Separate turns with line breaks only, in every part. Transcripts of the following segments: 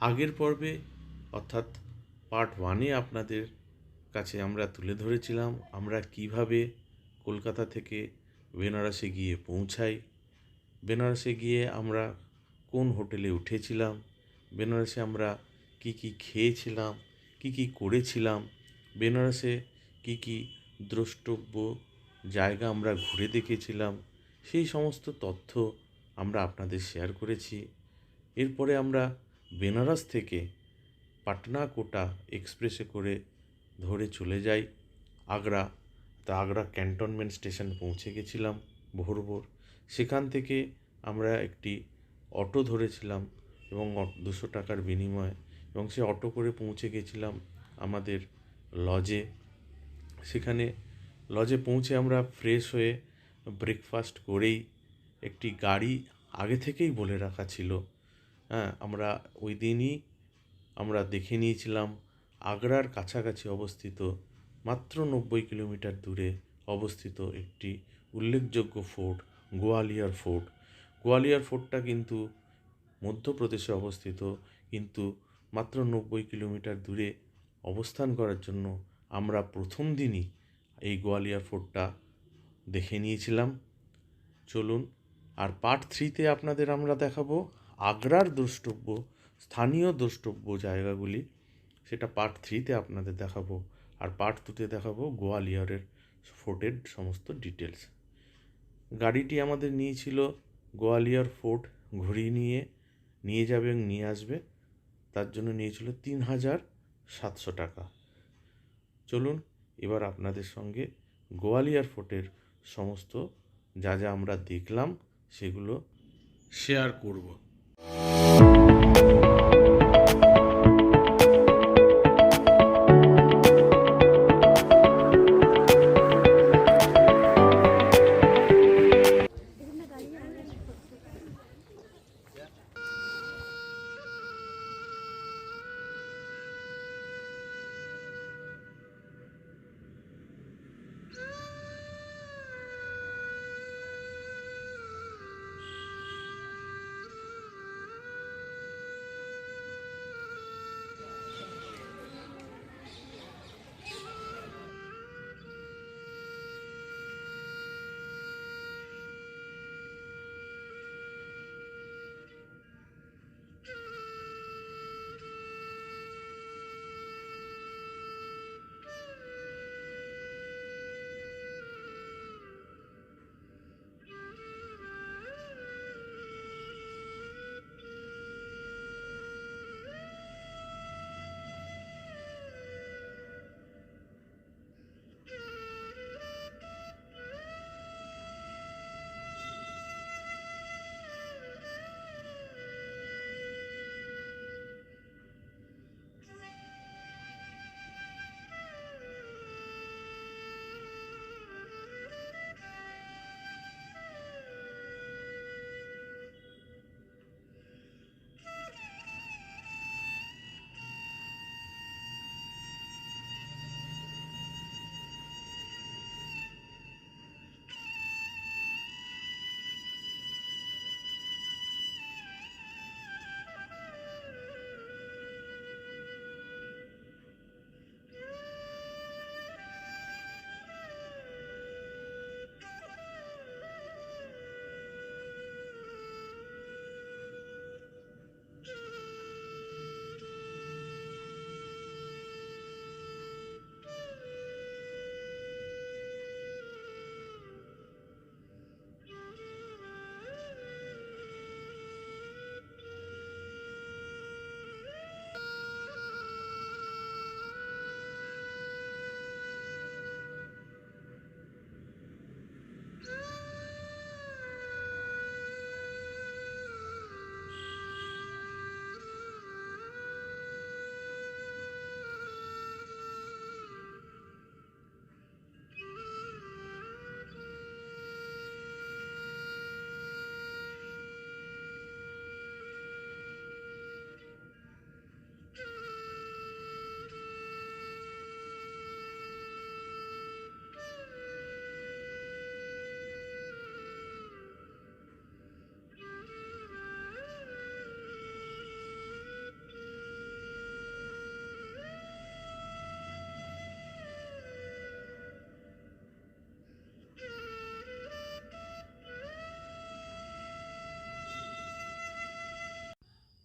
আগের পর্বে অর্থাৎ পার্ট 1-এ আপনাদের কাছে আমরা তুলে ধরেছিলাম আমরা কিভাবে কলকাতা থেকে বেনারসে গিয়ে পৌঁছাই, বেনারসে গিয়ে আমরা কোন হোটেলে উঠেছিলাম, বেনারসে আমরা কি কি খেয়েছিলাম, কি কি করেছিলাম, বেনারসে কি কি দ্রষ্টব্য জায়গা আমরা ঘুরে দেখেছিলাম, সেই সমস্ত তথ্য আমরা আপনাদের শেয়ার করেছি। এরপরে আমরা বেনারস থেকে পাটনা কোটা এক্সপ্রেসে করে ধরে চলে যাই আগ্রা। তা আগ্রা ক্যান্টনমেন্ট স্টেশন পৌঁছে গেছিলাম ভোর ভোর। সেখান থেকে আমরা একটি অটো ধরেছিলাম এবং 200 টাকার বিনিময়ে, এবং সে অটো করে পৌঁছে গেছিলাম আমাদের লজে। সেখানে লজে পৌঁছে আমরা ফ্রেশ হয়ে ব্রেকফাস্ট করেই একটি গাড়ি আগে থেকেই বলে রাখা ছিল। আমরা ওই দিনই আমরা দেখে নিয়েছিলাম আগ্রার কাছাকাছি অবস্থিত মাত্র 90 কিলোমিটার দূরে অবস্থিত একটি উল্লেখযোগ্য ফোর্ট, গোয়ালিয়র ফোর্ট। গোয়ালিয়র ফোর্টটা কিন্তু মধ্যপ্রদেশে অবস্থিত, কিন্তু মাত্র 90 কিলোমিটার দূরে অবস্থান করার জন্য আমরা প্রথম দিনই এই গোয়ালিয়র ফোর্টটা দেখে নিয়েছিলাম। চলুন, আর পার্ট 3-তে আপনাদের আমরা দেখাবো আগ্রার দ্রষ্টব্য, স্থানীয় দ্রষ্টব্য জায়গাগুলি, সেটা পার্ট 3-তে আপনাদের দেখাবো। আর পার্ট 2-তে দেখাবো গোয়ালিয়রের ফোর্টের সমস্ত ডিটেলস। গাড়িটি আমাদের নিয়েছিল গোয়ালিয়র ফোর্ট ঘুরিয়ে নিয়ে যাবে এবং নিয়ে আসবে, তার জন্য নিয়েছিল 3700 টাকা। চলুন এবার আপনাদের সঙ্গে গোয়ালিয়র ফোর্টের সমস্ত যা যা আমরা দেখলাম সেগুলো শেয়ার করব।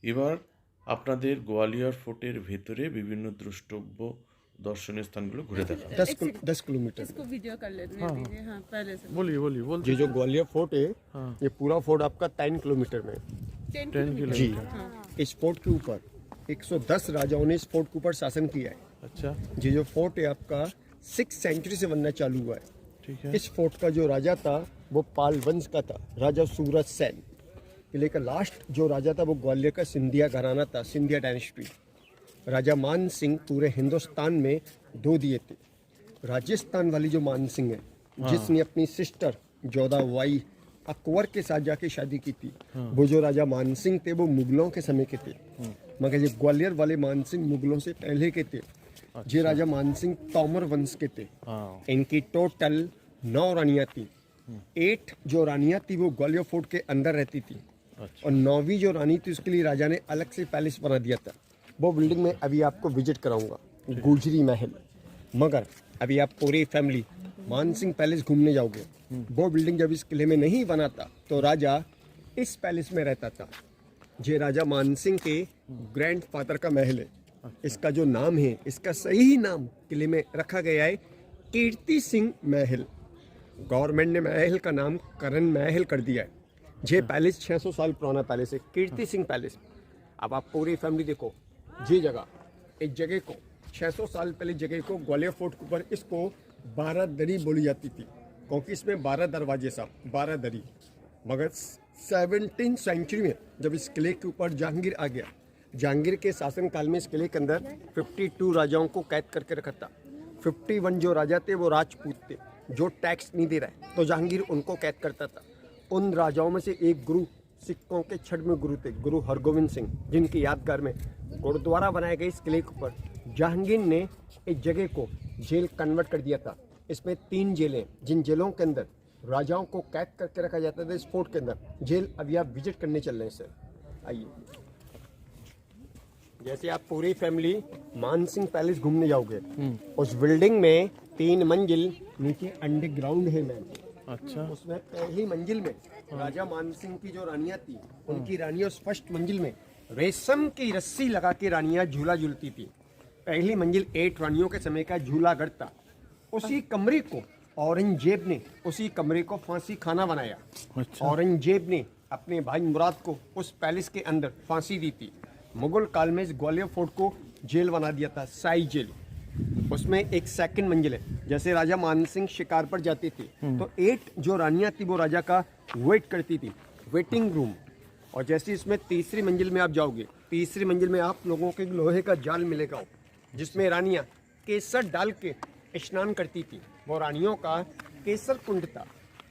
এবার আপনাদের গোয়ালিয়র ফোর্টের ভেতরে বিভিন্ন দ্রষ্টব্য দর্শনীয় স্থানগুলো ঘুরে দেখাবো।
10 किलोमीटर
इसको वीडियो कर लेने दीजिए। हाँ पहले से
বলিए বলিए बोल
ये जो ग्वालियर फोर्ट है
हाँ।
ये पूरा फोर्ट आपका 10 किलोमीटर में है।
10
10
किलोमीटर।
जी
हाँ।
इस फोर्ट के ऊपर 110 राजाओं ने इस फोर्ट के ऊपर शासन किया है।
अच्छा
ये जो फोर्ट है आपका 6th सेंचुरी से बनना चालू हुआ है।
ठीक है।
इस फोर्ट का जो राजा था वो पाल वंश का था, राजा सूरज सेन। किले का लास्ट जो राजा था वो ग्वालियर का सिंधिया घराना था, सिंधिया डायनेस्टी। राजा मान सिंह पूरे हिंदुस्तान में 2 दिए थे। राजस्थान वाली जो मान सिंह है जिसने अपनी सिस्टर जोधाबाई अकबर के साथ जाके शादी की थी, वो जो राजा मान सिंह थे वो मुगलों के समय के थे, मगर ये ग्वालियर वाले मान सिंह मुगलों से पहले के थे। ये राजा मान सिंह तोमर वंश के थे।
हाँ
इनकी टोटल 9 रानियां थी। 8 जो रानियां थी वो ग्वालियर फोर्ट के अंदर रहती थी,
अच्छा
और 9वीं जो रानी थी उसके लिए राजा ने अलग से पैलेस बना दिया था। वो बिल्डिंग में अभी आपको विजिट कराऊंगा, गुजरी महल। मगर अभी आप पूरी फैमिली मान सिंह पैलेस घूमने जाओगे। वो बिल्डिंग जब इस किले में नहीं बना था तो राजा इस पैलेस में रहता था। ये राजा मान सिंह के ग्रैंडफादर का महल है। इसका जो नाम है, इसका सही नाम किले में रखा गया है कीर्ति सिंह महल। गवर्नमेंट ने महल का नाम करण महल कर दिया है। ये पैलेस 600 साल पुराना पैलेस है, कीर्ति सिंह पैलेस। अब आप पूरी फैमिली देखो, ये जगह, इस जगह को 600 साल पहले जगह को ग्वालियर फोर्ट के ऊपर इसको 12 दरी बोली जाती थी, क्योंकि इसमें 12 दरवाजे साहब, 12 दरी। मगर 17th सेंचुरी में जब इस किले के ऊपर जहांगीर आ गया, जहांगीर के शासनकाल में इस किले के अंदर 52 राजाओं को कैद करके रखा था। 51 जो राजा थे वो राजपूत थे, जो टैक्स नहीं दे रहा है तो जहांगीर उनको कैद करता था। उन राजाओं में से एक गुरु, सिखों के 6वें गुरु थे, गुरु हरगोविंद सिंह, जिनकी यादगार में गुरुद्वारा बनाए गए इस किले के ऊपर जहांगीर ने इस जगह को जेल कन्वर्ट कर दिया था। इसमें 3 जेलें, जिन जेलों के अंदर राजाओं को कैद करके रखा जाता था इस फोर्ट के अंदर। जेल अभी आप विजिट करने चल रहे हैं सर, आइए। जैसे आप पूरी फैमिली मान सिंह पैलेस घूमने जाओगे, उस बिल्डिंग में 3 मंजिल नीचे अंडरग्राउंड है मैम।
अच्छा
उसमें पहली मंजिल में राजा मान सिंह की जो रानियां थी, उनकी रानियां उस फर्स्ट मंजिल में रेशम की रस्सी लगा के रानियां झूला झूलती थी। पहली मंजिल 8 रानियों के समय का झूलाघर था। उसी कमरे को औरंगजेब ने, उसी कमरे को फांसी खाना बनाया।
अच्छा
औरंगजेब ने अपने भाई मुराद को उस पैलेस के अंदर फांसी दी थी। मुगल काल में इस ग्वालियर फोर्ट को जेल बना दिया था, साई जेल। उसमें एक सेकंड मंजिल है। जैसे राजा मान सिंह शिकार पर जाते थे तो 8 जो रानियां थी वो राजा का वेट करती थी, वेटिंग रूम। और जैसे इसमें तीसरी मंजिल में आप जाओगे, तीसरी मंजिल में आप लोगों के लोहे का जाल मिलेगा, जिसमें रानियां केसर डाल के स्नान करती थी। वो रानियों का केसर कुंड था।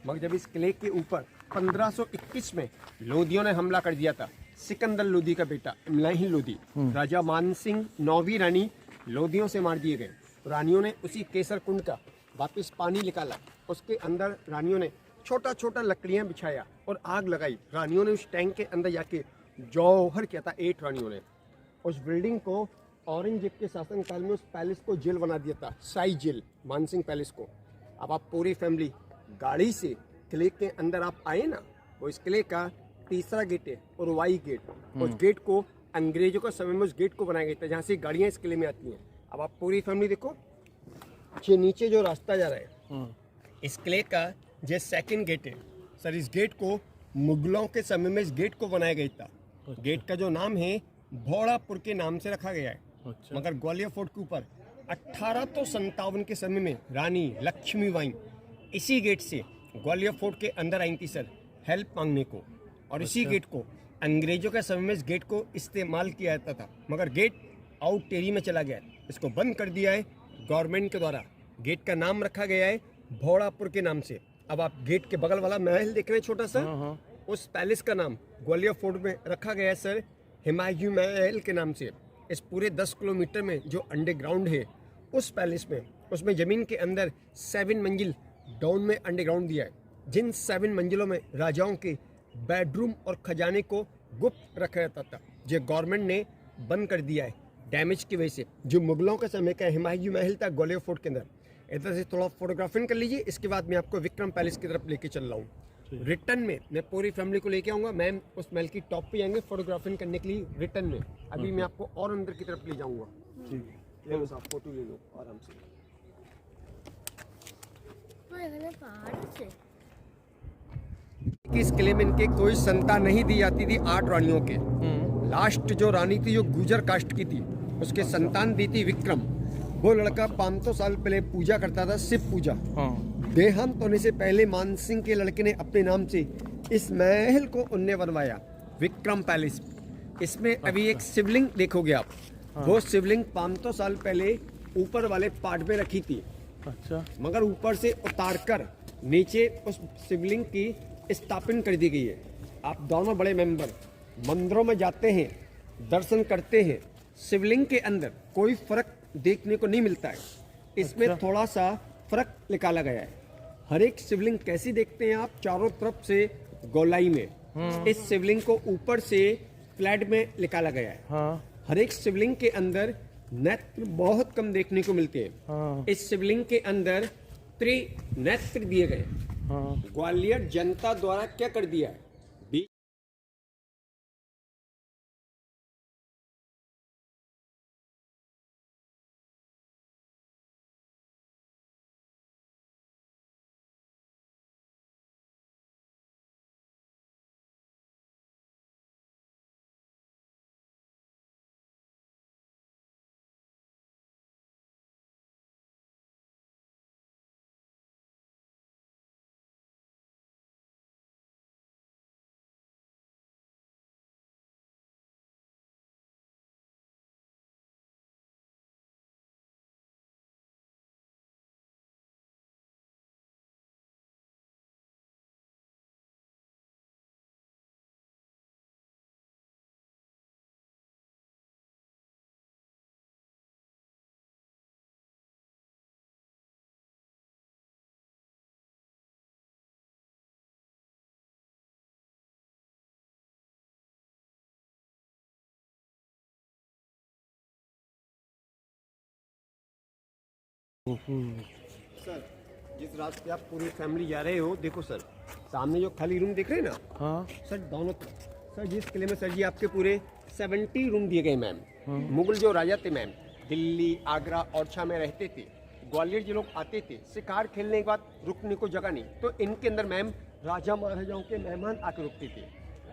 मगर जब इस किले के ऊपर 1521 में लोधियों ने हमला कर दिया था, सिकंदर लोधी का बेटा इमलाही लोधी, राजा मान सिंह 9वीं रानी लोधियों से मार दिए गए। रानियों ने उसी केसर कुंड का वापस पानी निकाला, उसके अंदर रानियों ने छोटा छोटा लकड़ियां बिछाया और आग लगाई। रानियों ने उस टैंक के अंदर जाके जौहर किया था। 8 रानियों ने उस बिल्डिंग को, औरंगजेब के शासनकाल में उस पैलेस को जेल बना दिया था, साई जेल, मान सिंह पैलेस को। अब आप पूरी फैमिली गाड़ी से किले के अंदर आप आए ना, वो इस किले का तीसरा गेट है, और वाई गेट। उस गेट को अंग्रेजों के समय में उस गेट को बनाया गया था, जहाँ से गाड़ियाँ इस किले में आती हैं। अब आप पूरी फैमिली देखो, ये नीचे जो रास्ता जा रहा है, इस किले का ये सेकंड गेट है सर। इस गेट को मुगलों के समय में इस गेट को बनाया गया था। गेट का जो नाम है भोड़ापुर के नाम से रखा गया है।
अच्छा
मगर ग्वालियर फोर्ट के ऊपर 1857 के समय में रानी लक्ष्मीबाई इसी गेट से ग्वालियर फोर्ट के अंदर आई थी सर, हेल्प मांगने को। और इसी गेट को अंग्रेजों के समय में इस गेट को इस्तेमाल किया जाता था, मगर गेट आउट टेरी में चला गया है। इसको बंद कर दिया है गवर्नमेंट के द्वारा। गेट का नाम रखा गया है भोड़ापुर के नाम से। अब आप गेट के बगल वाला महल देख रहे हैं छोटा सा, उस पैलेस का नाम ग्वालियर फोर्ट में रखा गया है सर, हुमायूं महल के नाम से। इस पूरे 10 किलोमीटर में जो अंडरग्राउंड है उस पैलेस में, उसमें ज़मीन के अंदर 7 मंजिल डाउन में अंडरग्राउंड दिया है, जिन 7 मंजिलों में राजाओं के बेडरूम और खजाने को गुप्त रखा जाता था। जो गवर्नमेंट ने बंद कर दिया है डैमेज की वजह से। जो मुगलों के समय का हुमायूं महल था ग्वालियर फोर्ट के अंदर। इधर से थोड़ा फोटोग्राफिंग कर लीजिए, इसके बाद मैं आपको विक्रम पैलेस की तरफ लेके चल रहा हूँ। रिटर्न में मैं पूरी फैमिली को लेके आऊंगा। मैम उस महल की टॉप पे जाएंगे फोटोग्राफिंग करने के लिए रिटर्न में। अभी मैं आपको और अंदर की तरफ ले जाऊंगा।
ठीक है।
ले लो साहब, फोटो ले लो आराम से। इस किले में इनके कोई संतान नहीं दी जाती थी 8 रानियों के। लास्ट जो रानी थी जो गुजर कास्ट की थी, उसके संतान दी थी विक्रम। वो लड़का 500 साल पहले पूजा करता था, शिव पूजा। देहांत होने से पहले मानसिंह के लड़के ने अपने नाम से इस महल को उनने बनवाया, विक्रम पैलेस। इसमें अभी एक शिवलिंग देखोगे आप। वो शिवलिंग 500 साल पहले ऊपर वाले पार्ट में रखी थी।
अच्छा।
मगर ऊपर से उतारकर नीचे उस शिवलिंग की स्थापना कर दी गई है। आप दोनों बड़े मेंबर मंदिरों में जाते हैं, दर्शन करते हैं, शिवलिंग के अंदर कोई फर्क देखने को नहीं मिलता है। इसमें थोड़ा सा फर्क निकाला गया है। हर एक शिवलिंग कैसी देखते हैं आप, चारों तरफ से गोलाई में। इस शिवलिंग को ऊपर से फ्लैट में निकाला गया है। हर एक शिवलिंग के अंदर नेत्र बहुत कम देखने को मिलते हैं। इस शिवलिंग के अंदर त्रिनेत्र दिए गए। ग्वालियर जनता द्वारा क्या कर दिया है, सर जिस रास्ते आप पूरी फैमिली जा रहे हो, देखो सर सामने जो खाली रूम दिख रहे हैं ना, सर दोनों तरफ। सर जिस किले में सर जी आपके पूरे 70 रूम दिए गए मैम। मुगल जो राजा थे मैम, दिल्ली, आगरा, ओरछा में रहते थे। ग्वालियर जो लोग आते थे, शिकार खेलने के बाद रुकने को जगह नहीं, तो इनके अंदर मैम राजा महाराजाओं के मेहमान आकर रुकते थे।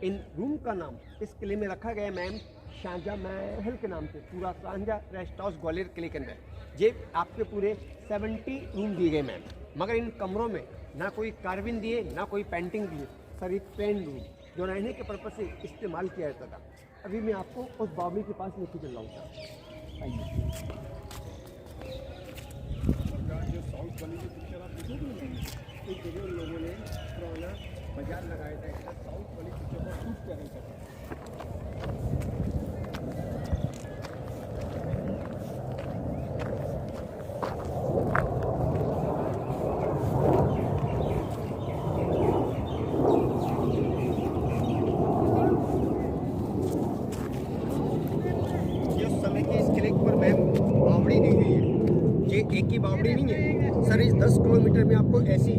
इन रूम का नाम इस किले में रखा गया मैम शाहजहाँ महल के नाम से। पूरा शाहजहाँ रेस्ट हाउस ग्वालियर किले के अंदर ये आपके पूरे 70 रूम दिए गए मैम। मगर इन कमरों में ना कोई कार्विंग दिए, ना कोई पेंटिंग दिए। सर एक पेन रूम जो रहने के पर्पज से इस्तेमाल किया जाता था। अभी मैं आपको उस बावड़ी के पास लेके चल रहा हूँ सर। आइए। जो साउथ वाली जो पिक्चर आप देखोगे, एक जगह उन लोगों ने पुराना बाजार लगाया था, साउथ वाली पिक्चर को शूट किया गया था। एक ही बावड़ी नहीं है सर, इस 10 किलोमीटर में आपको ऐसी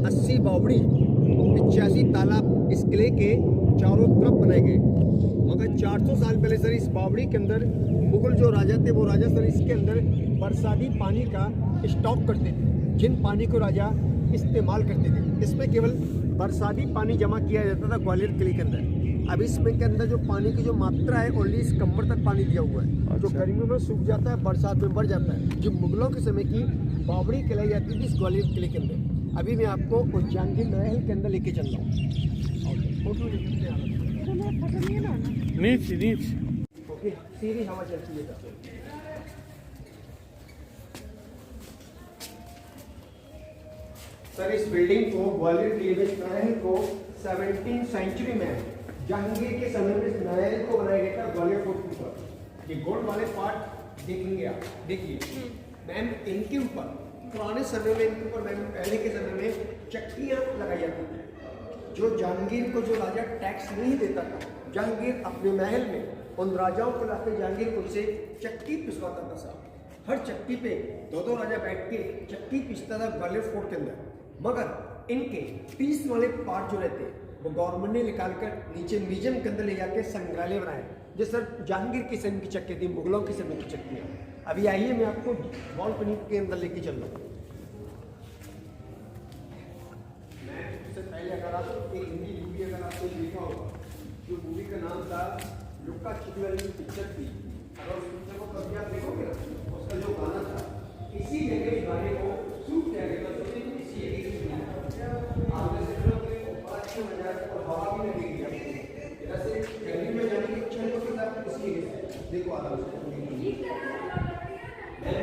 80 बावड़ी, 85 तालाब इस किले के चारों तरफ बनाए गए। मगर 400 साल पहले सर इस बावड़ी के अंदर मुगल जो राजा थे, वो राजा सर इसके अंदर बरसाती पानी का स्टॉक करते थे, जिन पानी को राजा इस्तेमाल करते थे। इसमें केवल बरसाती पानी जमा किया जाता था ग्वालियर किले के अंदर। अब इसमें के अंदर जो पानी की जो मात्रा है ओनली इस कमर तक पानी दिया हुआ है। जो गर्मियों में सूख जाता है, बरसात में बढ़ जाता है। जो मुगलों के समय की बावड़ी कहलाई जाती थी इस ग्वालियर किले के अंदर। अभी मैं आपको उस जहांगीर महल के अंदर लेके चल रहा हूँ। फोटो
नीचे
ओके, सीधी हवा चलती है। सर इस बिल्डिंग को ग्वालियर किले में महल को 17वीं सेंचुरी में जहांगीर के समय में इस महल को बनाया गया था ग्वालियर फोर्ट के ऊपर। ये गोल्ड वाले पार्ट देखेंगे आप, देखिए मैम इनके ऊपर पुराने समय में, इनके ऊपर मैम पहले के समय में चक्कियाँ लगाई जाती थी। जो जहांगीर को जो राजा टैक्स नहीं देता था, जहांगीर अपने महल में उन राजाओं को लाकर जहांगीर को उनसे चक्की पिसवाता था साहब। हर चक्की पे 2-2 राजा बैठ के चक्की पिसता था ग्वालियर फोर्ट के अंदर। मगर इनके 30 वाले पार्ट जो रहते हैं वो गवर्नमेंट ने निकाल कर नीचे म्यूजियम के अंदर ले जाके संग्रहालय बनाया। जैसे सर जहांगीर के समय की चक्की थी, मुगलों के समय की चक्की है। अभी आइए मैं आपको बालकनी के अंदर लेके चल रहा हूँ। मैं उससे पहले अगर आप एक हिंदी मूवी अगर आपने देखा होगा, जो मूवी का नाम था लुक्का छिपी वाली जो पिक्चर थी, अगर उस पिक्चर को कभी आप देखोगे ना, उसका जो गाना था इसी जगह इस गाने को शूट किया गया था। इसी जगह आप जैसे और हवा भी लगेगी आपको, जैसे गर्मी में जाने की इच्छा तो फिर आप इसी जगह से देखो आराम से।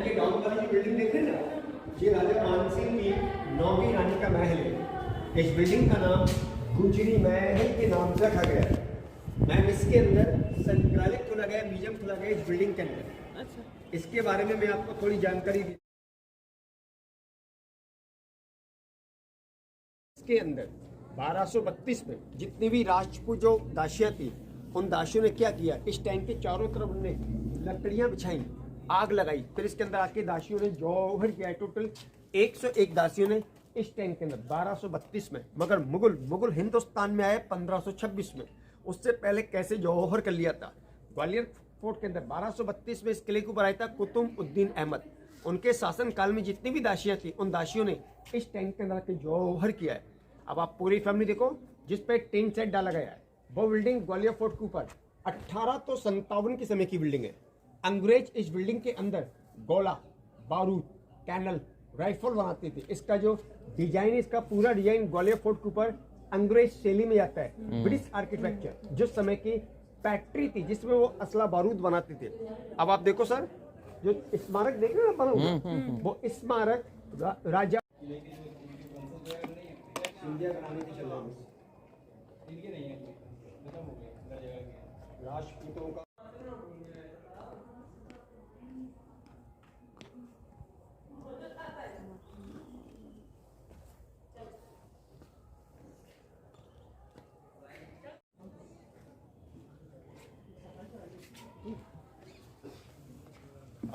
ये गाँव वाली जो बिल्डिंग देख रहे हैं ना, ये राजा मानसिंह की 9वीं रानी का महल है। इस बिल्डिंग का नाम गुजरी महल के नाम से रखा गया है। मैम इसके अंदर संग्रहालय खोला गया, म्यूजियम खोला गया इस बिल्डिंग के अंदर।
अच्छा,
इसके बारे में मैं आपको थोड़ी जानकारी दी। इसके अंदर 1232 में जितनी भी राजपूत जो दासियां थी, उन दासियों ने क्या किया, इस टैंक के चारों तरफ उन्होंने लकड़ियां बिछाई, आग लगाई, फिर इसके अंदर आके दासियों ने जौहर किया। टोटल 101 दासियों ने इस टैंक के अंदर 1232 में। मगर मुगल हिंदुस्तान में आए 1526 में। उससे पहले कैसे जौहर कर लिया था। ग्वालियर फोर्ट के अंदर 1232 में इस किले के ऊपर आया था कुतुबुद्दीन अहमद। उनके शासन काल में जितनी भी दासियां थी, उन दासियों ने इस टैंक के अंदर आके जौहर किया है। अब आप पूरी फैमिली देखो, जिस पे टिन सेट डाला गया है, वो बिल्डिंग ग्वालियर फोर्ट के ऊपर 1857 के समय की बिल्डिंग है। अंग्रेज इस बिल्डिंग के अंदर गोला, बारूद, कैनल, राइफल बनाते थे। इसका जो डिजाइन, इसका पूरा डिजाइन ग्वालियर फोर्ट के ऊपर अंग्रेज शैली में जाता है। ब्रिटिश आर्किटेक्चर जिस समय की फैक्ट्री थी जिसमें वो असला बारूद बनाते थे। अब आप देखो सर, जो स्मारक देख रहे हैं ना बना हुआ, वो स्मारक राजा इंडिया बनाने की चल रही है। राजपूतों का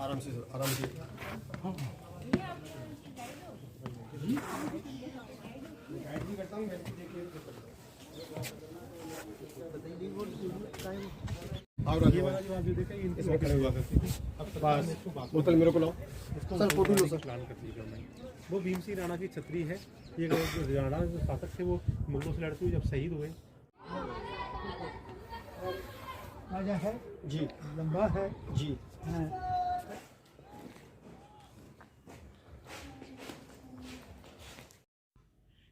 आराम से सर, आराम से। गाइड भी करता हूँ, मैं भी देखिए। इसमें खड़े हुआ बस बोतल मेरे को लाओ सर, फोटो लो सर।
वो भीम सिंह राणा की छतरी है। ये जो राणा जो शासक थे वो मुगलों से लड़ते हुए जब शहीद हुए।
राजा है
जी,
लंबा है
जी।
हाँ।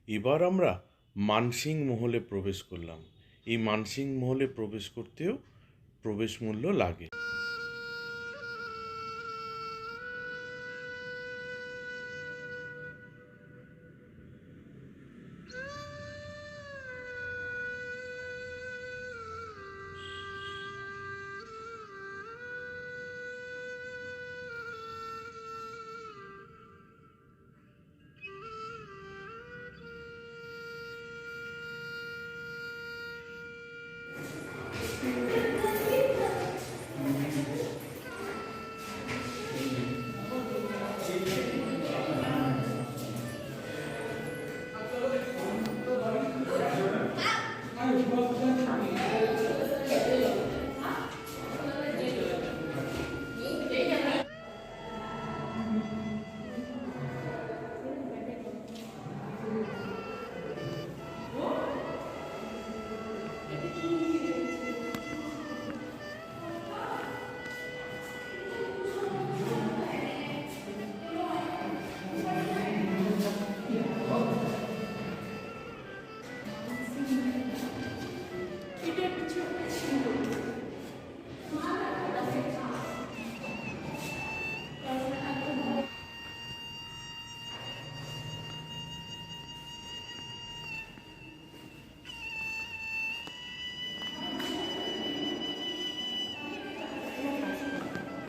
এবার আমরা মানসিং মহলে প্রবেশ করলাম। এই মানসিং মহলে প্রবেশ করতেও প্রবেশ মূল্য লাগে।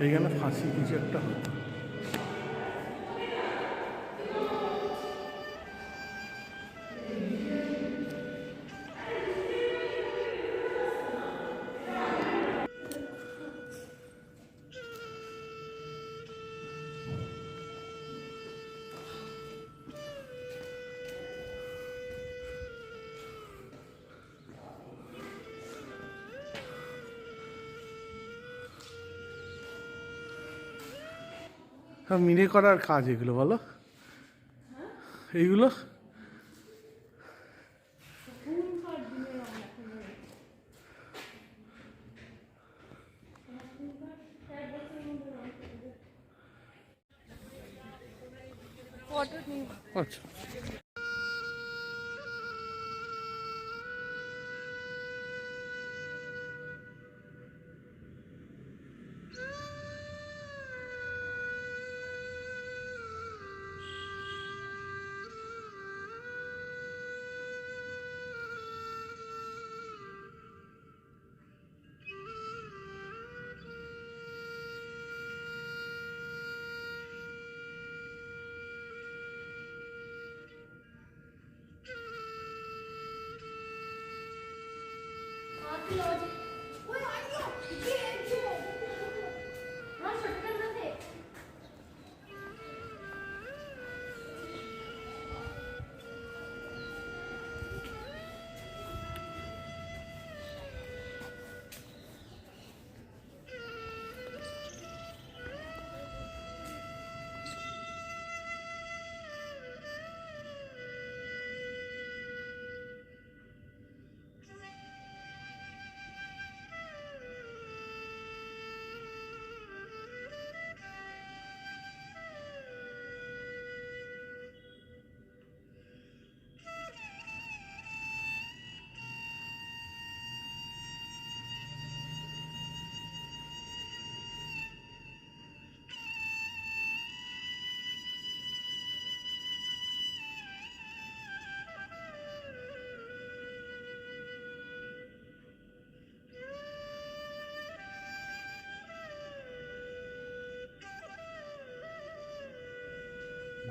এইখানে ফাঁসি কিছু একটা হতো।
সব মিনে করার কাজ এগুলো, বলো এইগুলো। আচ্ছা,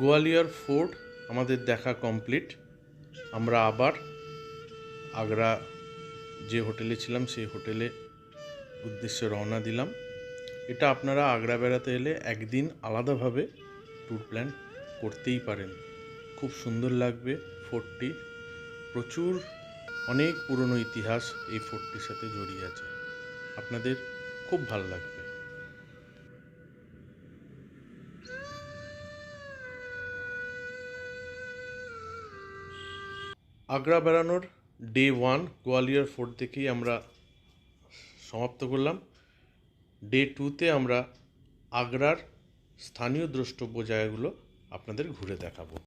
গোয়ালিয়র ফোর্ট আমাদের দেখা কমপ্লিট। আমরা আবার আগ্রা যে হোটেলে ছিলাম সেই হোটেলে উদ্দেশ্যে রওনা দিলাম। এটা আপনারা আগ্রা বেড়াতে এলে একদিন আলাদাভাবে ট্যুর প্ল্যান করতেই পারেন। খুব সুন্দর লাগবে ফোর্টটি। প্রচুর অনেক পুরনো ইতিহাস এই ফোর্টটির সাথে জড়িয়ে আছে, আপনাদের খুব ভালো লাগবে। আগ্রা বেড়ানোর ডে 1 গোয়ালিয়র ফোর্ট দেখেই আমরা সমাপ্ত করলাম। ডে 2-তে আমরা আগ্রার স্থানীয় দ্রষ্টব্য জায়গাগুলো আপনাদের ঘুরে দেখাবো।